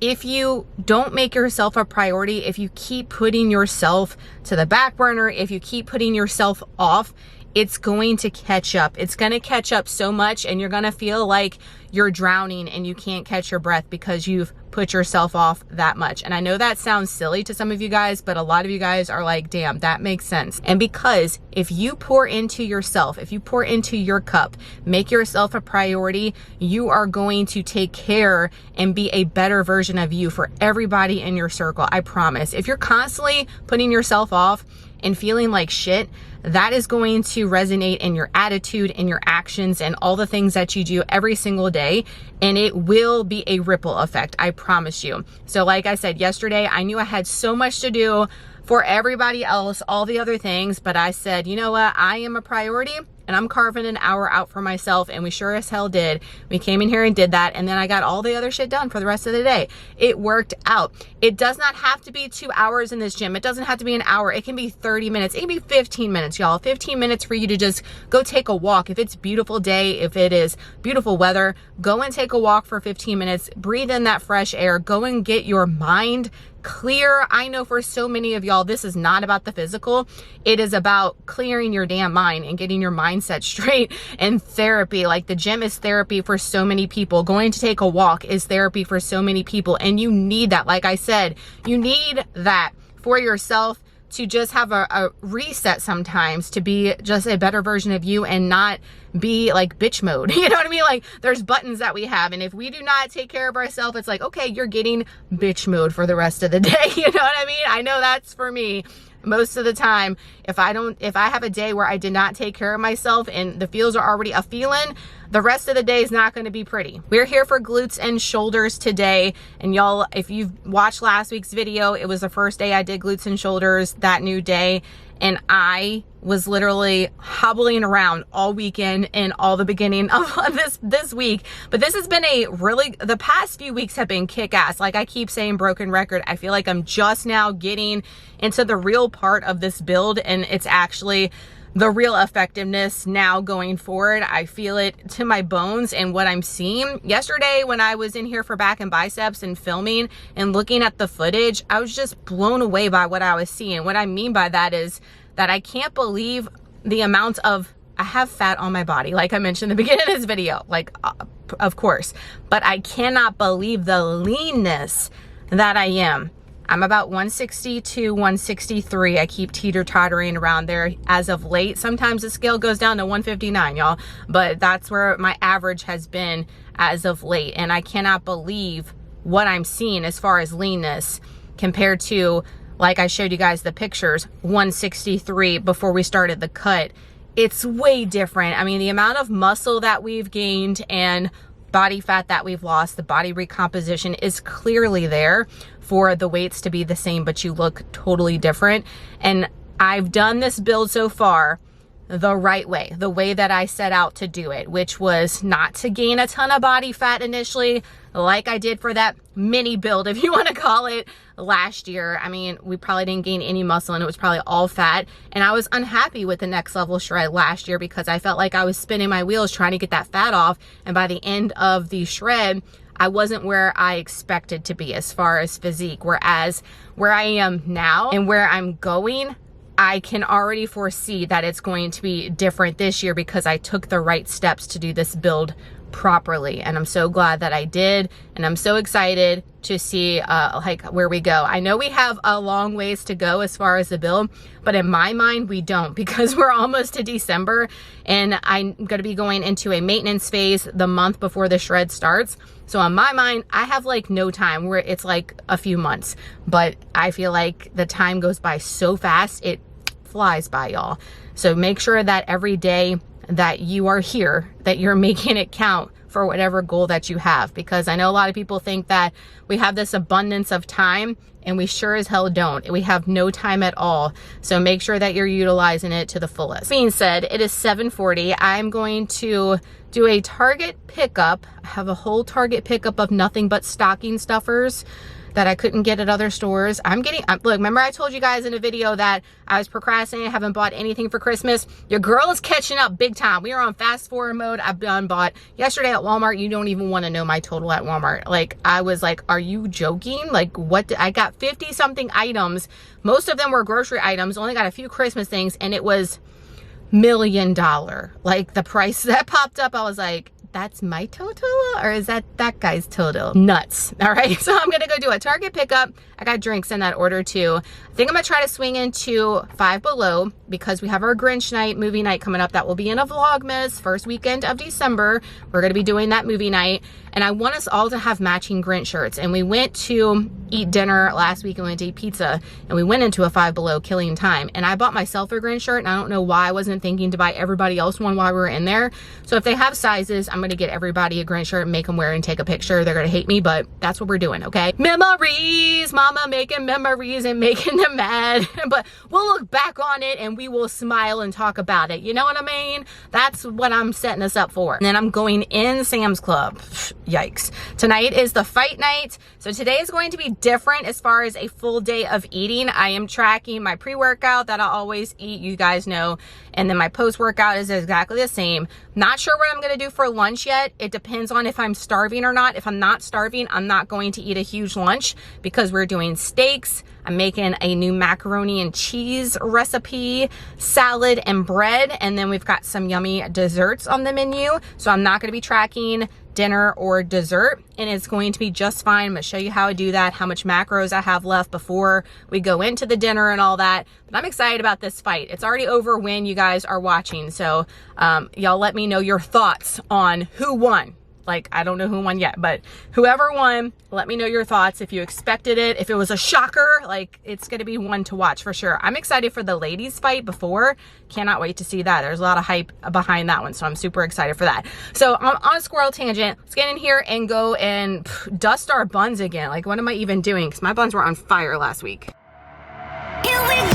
if you don't make yourself a priority, if you keep putting yourself to the back burner, if you keep putting yourself off, it's going to catch up. It's going to catch up so much, and you're going to feel like you're drowning and you can't catch your breath because you've put yourself off that much. And I know that sounds silly to some of you guys, but a lot of you guys are like, damn, that makes sense. And because if you pour into yourself, if you pour into your cup, make yourself a priority, you are going to take care and be a better version of you for everybody in your circle. I promise. If you're constantly putting yourself off and feeling like shit, that is going to resonate in your attitude, in your actions, and all the things that you do every single day. And it will be a ripple effect, I promise you. So like I said yesterday, I knew I had so much to do for everybody else, all the other things, but I said, you know what, I am a priority, and I'm carving an hour out for myself, and we sure as hell did. We came in here and did that, and then I got all the other shit done for the rest of the day. It worked out. It does not have to be 2 hours in this gym. It doesn't have to be an hour. It can be 30 minutes. It can be 15 minutes, y'all. 15 minutes for you to just go take a walk. If it's a beautiful day, if it is beautiful weather, go and take a walk for 15 minutes. Breathe in that fresh air. Go and get your mind clear. I know for so many of y'all, this is not about the physical. It is about clearing your damn mind and getting your mindset straight. And therapy, like the gym is therapy for so many people. Going to take a walk is therapy for so many people. And you need that. Like I said, you need that for yourself to just have a reset sometimes, to be just a better version of you and not be like bitch mode. You know what I mean? Like there's buttons that we have, and if we do not take care of ourselves, it's like, okay, you're getting bitch mode for the rest of the day. You know what I mean? I know that's for me. Most of the time, if I have a day where I did not take care of myself and the feels are already a feeling, the rest of the day is not going to be pretty. We're here for glutes and shoulders today. And y'all, if you've watched last week's video, it was the first day I did glutes and shoulders that new day. And I was literally hobbling around all weekend and all the beginning of this week. But this has been the past few weeks have been kick-ass. Like I keep saying, broken record. I feel like I'm just now getting into the real part of this build, and it's actually the real effectiveness now going forward. I feel it to my bones and what I'm seeing. Yesterday when I was in here for back and biceps and filming and looking at the footage, I was just blown away by what I was seeing. What I mean by that is that I can't believe the amount of, I have fat on my body, like I mentioned in the beginning of this video, like of course, but I cannot believe the leanness that I am. I'm about 160 to 163. I keep teeter-tottering around there as of late. Sometimes the scale goes down to 159, y'all, but that's where my average has been as of late. And I cannot believe what I'm seeing as far as leanness compared to, like I showed you guys the pictures, 163 before we started the cut. It's way different. I mean, the amount of muscle that we've gained and body fat that we've lost, the body recomposition is clearly there for the weights to be the same, but you look totally different. And I've done this build so far the right way, the way that I set out to do it, which was not to gain a ton of body fat initially, like I did for that mini build, if you want to call it, last year. I mean, we probably didn't gain any muscle and it was probably all fat. And I was unhappy with the next level shred last year because I felt like I was spinning my wheels trying to get that fat off. And by the end of the shred, I wasn't where I expected to be as far as physique. Whereas where I am now and where I'm going, I can already foresee that it's going to be different this year because I took the right steps to do this build properly. And I'm so glad that I did. And I'm so excited to see like where we go. I know we have a long ways to go as far as the build, but in my mind, we don't, because we're almost to December and I'm going to be going into a maintenance phase the month before the shred starts. So on my mind, I have like no time, where it's like a few months, but I feel like the time goes by so fast. It flies by, y'all. So make sure that every day that you are here, that you're making it count for whatever goal that you have, because I know a lot of people think that we have this abundance of time, and we sure as hell don't. We have no time at all. So make sure that you're utilizing it to the fullest. Being said, it is 7:40. I'm going to do a Target pickup. I have a whole Target pickup of nothing but stocking stuffers. that I couldn't get at other stores. Look, remember I told you guys in a video that I was procrastinating, haven't bought anything for Christmas? Your girl is catching up big time. We are on fast forward mode. I've done bought yesterday at Walmart. You don't even want to know my total at Walmart. Like, I was like, are you joking? Like, what? I got 50 something items. Most of them were grocery items. Only got a few Christmas things, and it was $1 million. Like, the price that popped up, I was like, that's my total, or is that guy's total? Nuts. All right, so I'm gonna go do a Target pickup. I got drinks in that order too. I think I'm gonna try to swing into Five Below because we have our Grinch night, movie night coming up. That will be in a Vlogmas, first weekend of December. We're gonna be doing that movie night, and I want us all to have matching Grinch shirts. And we went to eat dinner last week and we went to eat pizza, and we went into a Five Below, killing time. And I bought myself a Grinch shirt, and I don't know why I wasn't thinking to buy everybody else one while we were in there. So if they have sizes, I'm gonna get everybody a Grinch shirt and make them wear and take a picture. They're gonna hate me, but that's what we're doing, okay? Memories, mama making memories and making them mad. But we'll look back on it and we will smile and talk about it. You know what I mean? That's what I'm setting us up for. And then I'm going in Sam's Club. Yikes. Tonight is the fight night. So today is going to be different as far as a full day of eating. I am tracking my pre-workout that I always eat, you guys know. And then my post-workout is exactly the same. Not sure what I'm gonna do for lunch yet. It depends on if I'm starving or not. If I'm not starving, I'm not going to eat a huge lunch because we're doing steaks. I'm making a new macaroni and cheese recipe, salad and bread, and then we've got some yummy desserts on the menu. So I'm not gonna be tracking dinner or dessert, and it's going to be just fine. I'm gonna show you how I do that, how much macros I have left before we go into the dinner and all that. But I'm excited about this fight. It's already over when you guys are watching, so y'all let me know your thoughts on who won. Like, I don't know who won yet, but whoever won, let me know your thoughts. If you expected it, if it was a shocker, like, it's gonna be one to watch for sure. I'm excited for the ladies fight before. Cannot wait to see that. There's a lot of hype behind that one, so I'm super excited for that. So I'm on a squirrel tangent. Let's get in here and go and dust our buns again. Like, what am I even doing? Because my buns were on fire last week. Here we go.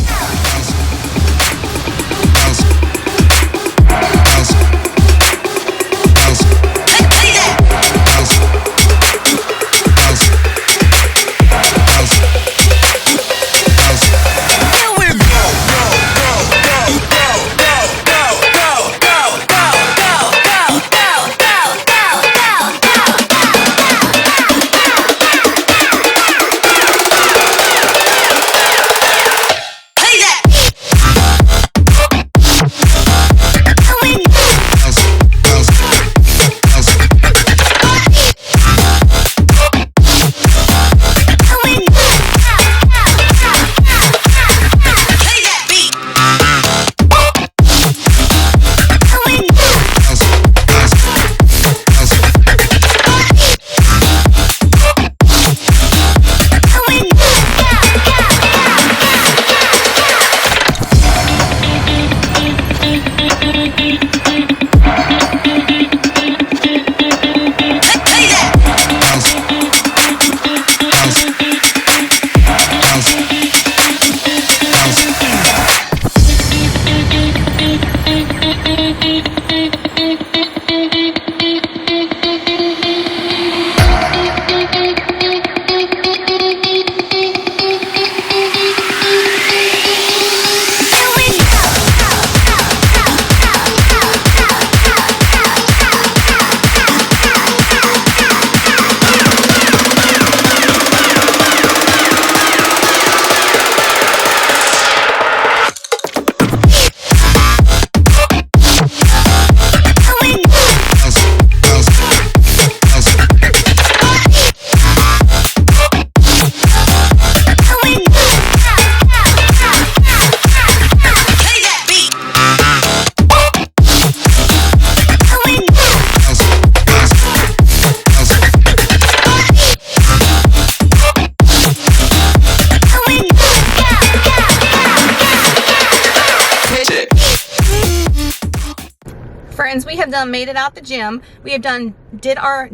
Friends, we have made it out the gym. We have done did our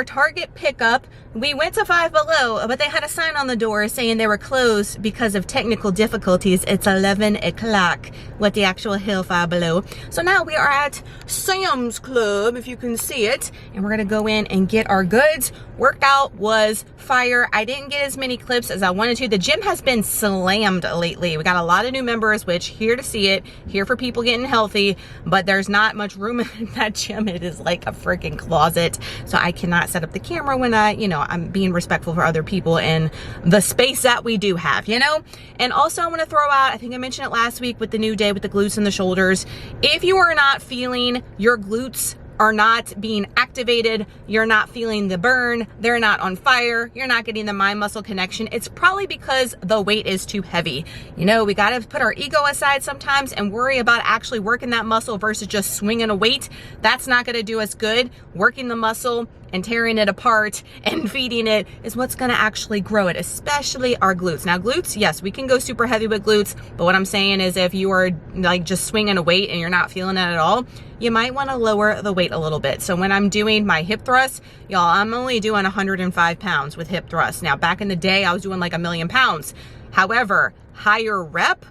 Target pickup. We went to Five Below, but they had a sign on the door saying they were closed because of technical difficulties. It's 11 o'clock. What the actual hell, Five Below? So now we are at Sam's Club, if you can see it, and we're gonna go in and get our goods. Workout was fire. I didn't get as many clips as I wanted to. The gym has been slammed lately. We got a lot of new members, which here to see it, here for people getting healthy, but there's not much room in that gym. It is like a freaking closet. So I cannot set up the camera when I'm being respectful for other people and the space that we do have, And also I want to throw out, I think I mentioned it last week with the new day with the glutes and the shoulders. If you are not feeling your glutes are not being activated, you're not feeling the burn, they're not on fire, you're not getting the mind muscle connection, it's probably because the weight is too heavy. We got to put our ego aside sometimes and worry about actually working that muscle versus just swinging a weight. That's not going to do us good. Working the muscle and tearing it apart and feeding it is what's going to actually grow it, especially our glutes. Now glutes, yes, we can go super heavy with glutes, but what I'm saying is if you are like just swinging a weight and you're not feeling it at all, you might want to lower the weight a little bit. So when I'm doing my hip thrusts, y'all, I'm only doing 105 pounds with hip thrusts. Now back in the day, I was doing like 1,000,000 pounds. However, higher rep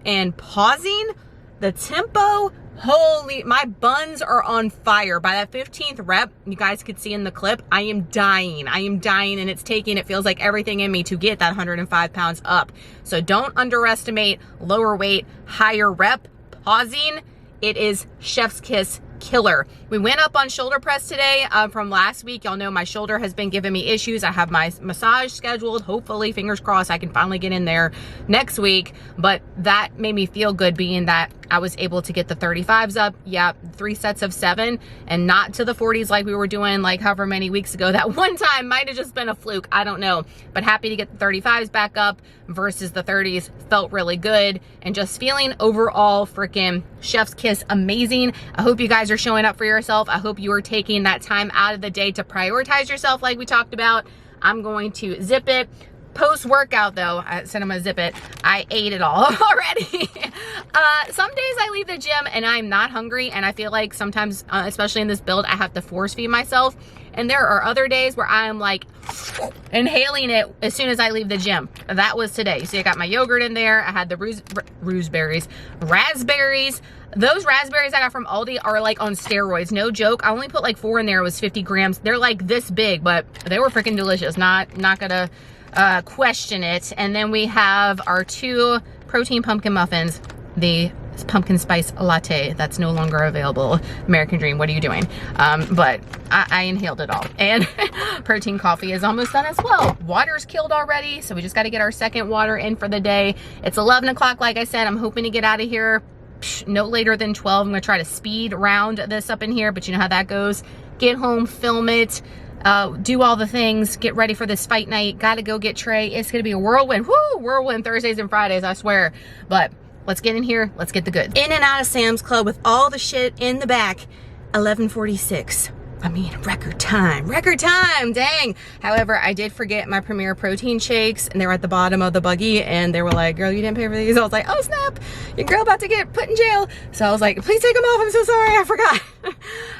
and pausing, the tempo, holy, my buns are on fire. By that 15th rep, you guys could see in the clip, I am dying, and it's taking, it feels like everything in me to get that 105 pounds up. So don't underestimate lower weight, higher rep, pausing. It is chef's kiss killer. We went up on shoulder press today from last week. Y'all know my shoulder has been giving me issues. I have my massage scheduled. Hopefully, fingers crossed, I can finally get in there next week. But that made me feel good being that I was able to get the 35s up. Yeah, 3 sets of 7 and not to the 40s like we were doing like however many weeks ago. That one time might have just been a fluke. I don't know. But happy to get the 35s back up versus the 30s. Felt really good. And just feeling overall freaking chef's kiss amazing. I hope you guys are showing up for yourself. I hope you are taking that time out of the day to prioritize yourself like we talked about. I'm going to zip it. Post-workout though, I said I'm gonna zip it. I ate it all already. Some days I leave the gym and I'm not hungry, and I feel like sometimes, especially in this build, I have to force feed myself. And there are other days where I am like inhaling it as soon as I leave the gym. That was today. See, I got my yogurt in there. I had the raspberries. Those raspberries I got from Aldi are like on steroids. No joke. I only put like 4 in there. It was 50 grams. They're like this big, but they were freaking delicious. Not gonna question it. And then we have our 2 protein pumpkin muffins, the pumpkin spice latte that's no longer available. American Dream, what are you doing? But I inhaled it all. And protein coffee is almost done as well. Water's killed already, so we just got to get our second water in for the day. It's 11 o'clock, like I said. I'm hoping to get out of here no later than 12. I'm gonna try to speed round this up in here, but you know how that goes. Get home, film it, do all the things, get ready for this fight night. Gotta go get Trey. It's gonna be a whirlwind. Woo! Whirlwind Thursdays and Fridays, I swear. But let's get in here. Let's get the goods. In and out of Sam's Club with all the shit in the back. 11:46. I mean, record time, dang. However, I did forget my Premier protein shakes, and they were at the bottom of the buggy, and they were like, girl, you didn't pay for these. I was like, oh snap, your girl about to get put in jail. So I was like, please take them off, I'm so sorry, I forgot.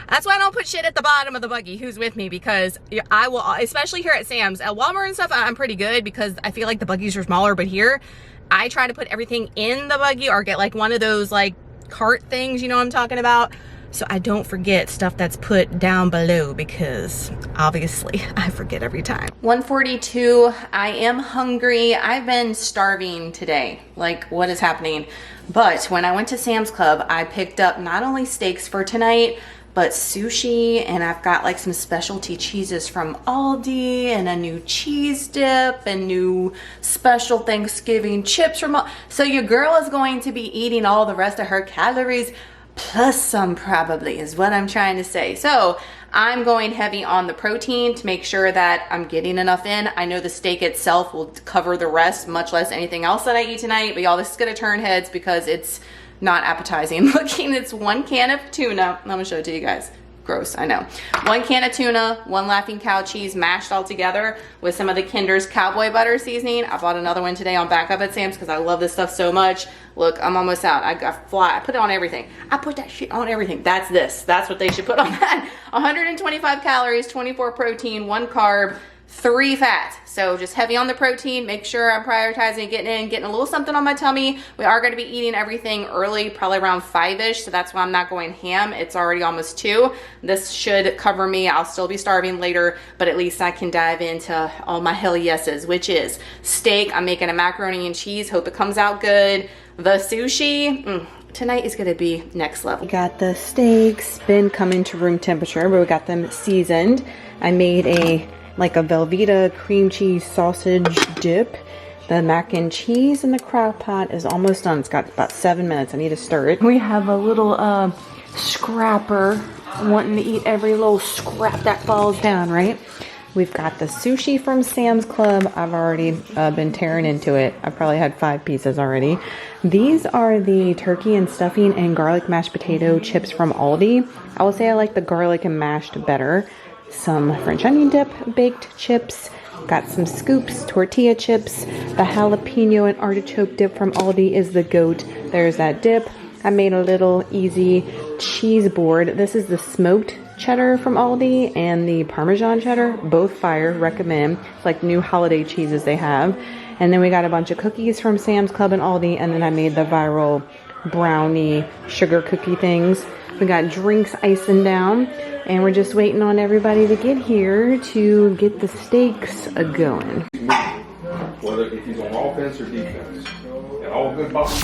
That's why I don't put shit at the bottom of the buggy. Who's with me? Because I will, especially here at Sam's. At Walmart and stuff, I'm pretty good because I feel like the buggies are smaller, but here, I try to put everything in the buggy or get like one of those like cart things, you know what I'm talking about? So I don't forget stuff that's put down below, because obviously I forget every time. 1:42, I am hungry. I've been starving today. Like, what is happening? But when I went to Sam's Club, I picked up not only steaks for tonight, but sushi, and I've got like some specialty cheeses from Aldi and a new cheese dip and new special Thanksgiving chips from Aldi. So your girl is going to be eating all the rest of her calories plus some, probably, is what I'm trying to say. So I'm going heavy on the protein to make sure that I'm getting enough in. I know the steak itself will cover the rest, much less anything else that I eat tonight, but y'all, this is gonna turn heads because it's not appetizing looking. It's 1 can of tuna. I'm gonna show it to you guys. Gross, I know. 1 can of tuna, 1 Laughing Cow cheese mashed all together with some of the Kinder's cowboy butter seasoning. I bought another one today on backup at Sam's because I love this stuff so much. Look, I'm almost out. I put it on everything. I put that shit on everything. That's this. That's what they should put on that. 125 calories, 24 protein, 1 carb, 3 fats. So just heavy on the protein, make sure I'm prioritizing getting a little something on my tummy. We are gonna be eating everything early, probably around 5-ish, so that's why I'm not going ham. It's already almost 2. This should cover me. I'll still be starving later, but at least I can dive into all my hell yeses, which is steak. I'm making a macaroni and cheese, hope it comes out good. The sushi, tonight is gonna be next level. We got the steaks, been coming to room temperature, but we got them seasoned. I made a Velveeta cream cheese sausage dip. The mac and cheese in the crock pot is almost done. It's got about 7 minutes. I need to stir it. We have a little scrapper wanting to eat every little scrap that falls down, right? We've got the sushi from Sam's Club. I've already been tearing into it. I've probably had 5 pieces already. These are the turkey and stuffing and garlic mashed potato chips from Aldi. I will say I like the garlic and mashed better. Some French onion dip, baked chips, got some scoops, tortilla chips. The jalapeno and artichoke dip from Aldi is the GOAT. There's that dip. I made a little easy cheese board. This is the smoked cheddar from Aldi and the Parmesan cheddar, both fire, recommend. It's like new holiday cheeses they have. And then we got a bunch of cookies from Sam's Club and Aldi, and then I made the viral brownie sugar cookie things. We got drinks icing down, and we're just waiting on everybody to get here to get the steaks going. Whether if he's on offense or defense, and all good balls.